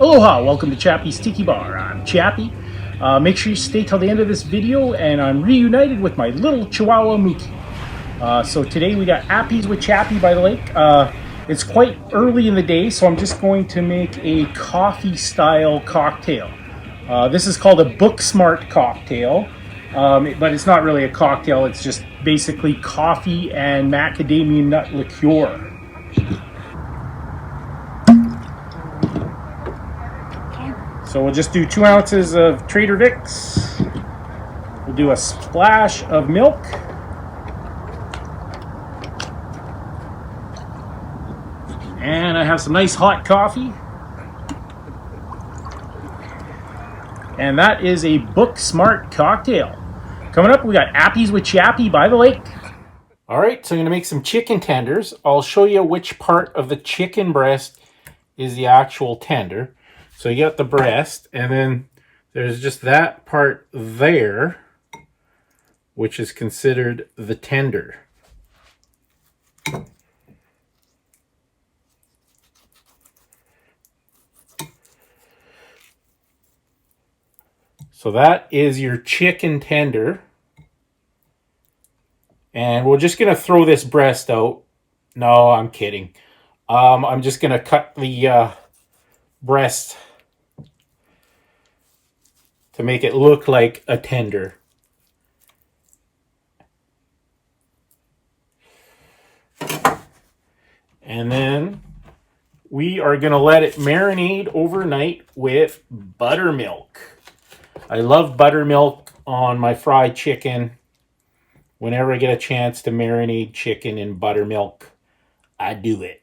Aloha, welcome to Chappie's Tiki Bar. I'm Chappie. Make sure you stay till the end of this video, and I'm reunited with my little Chihuahua Mookie. So today we got appies with Chappie by the lake. It's quite early in the day, so I'm just going to make a coffee style cocktail. This is called a book smart cocktail, but it's not really a cocktail, it's just basically coffee and macadamia nut liqueur. So we'll just do 2 ounces of Trader Vic's. We'll do a splash of milk. And I have some nice hot coffee. And that is a book smart cocktail. Coming up, we got appies with Chappie by the lake. All right, so I'm gonna make some chicken tenders. I'll show you which part of the chicken breast is the actual tender. So you got the breast, and then there's just that part there, which is considered the tender. So that is your chicken tender. And we're just going to throw this breast out. No, I'm kidding. I'm just going to cut the breast to make it look like a tender. And then we are going to let it marinate overnight with buttermilk. I love buttermilk on my fried chicken. Whenever I get a chance to marinate chicken in buttermilk, I do it.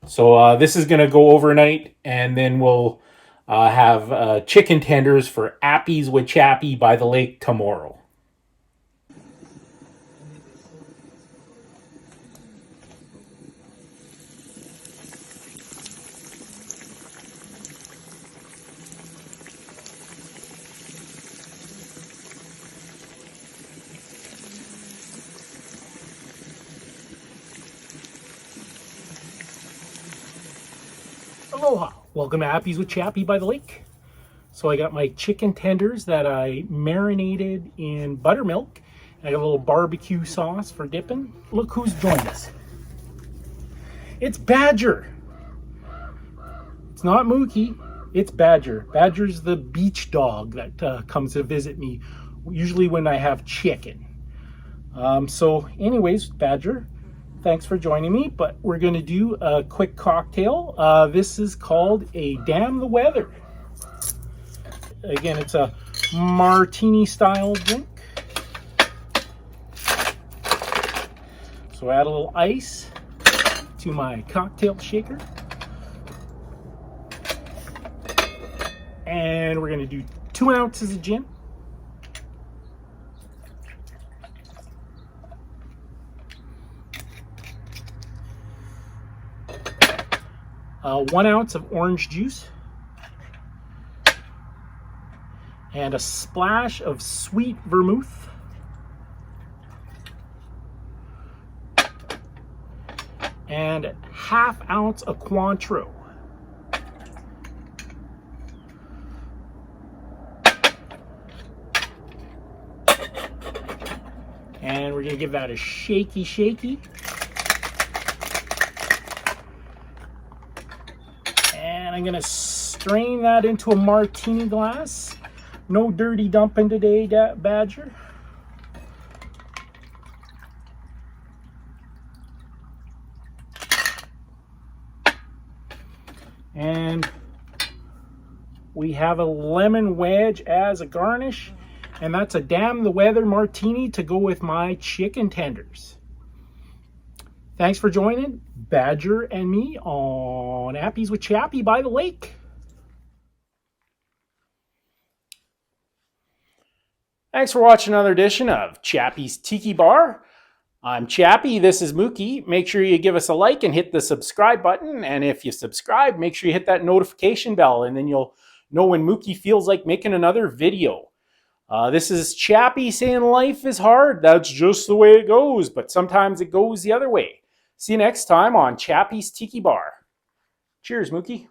So this is going to go overnight, and then we'll have chicken tenders for appies with Chappie by the lake tomorrow. Aloha, welcome to Appies with Chappie by the lake. So I got my chicken tenders that I marinated in buttermilk. I got a little barbecue sauce for dipping. Look who's joined us. It's Badger. It's not Mookie, it's Badger. Badger's the beach dog that comes to visit me, usually when I have chicken. So anyways, Badger, thanks for joining me, but we're going to do a quick cocktail. This is called a Damn the Weather. Again, it's a martini style drink. So add a little ice to my cocktail shaker. And we're going to do 2 ounces of gin. 1 ounce of orange juice, and a splash of sweet vermouth, and ½ ounce of Cointreau. And we're going to give that a shaky. I'm going to strain that into a martini glass. No dirty dumping today, Badger. And we have a lemon wedge as a garnish. And that's a Damn the Weather martini to go with my chicken tenders. Thanks for joining Badger and me on Appies with Chappie by the lake. Thanks for watching another edition of Chappie's Tiki Bar. I'm Chappie, this is Mookie. Make sure you give us a like and hit the subscribe button. And if you subscribe, make sure you hit that notification bell, and then you'll know when Mookie feels like making another video. This is Chappie saying life is hard. That's just the way it goes, but sometimes it goes the other way. See you next time on Chappie's Tiki Bar. Cheers, Mookie.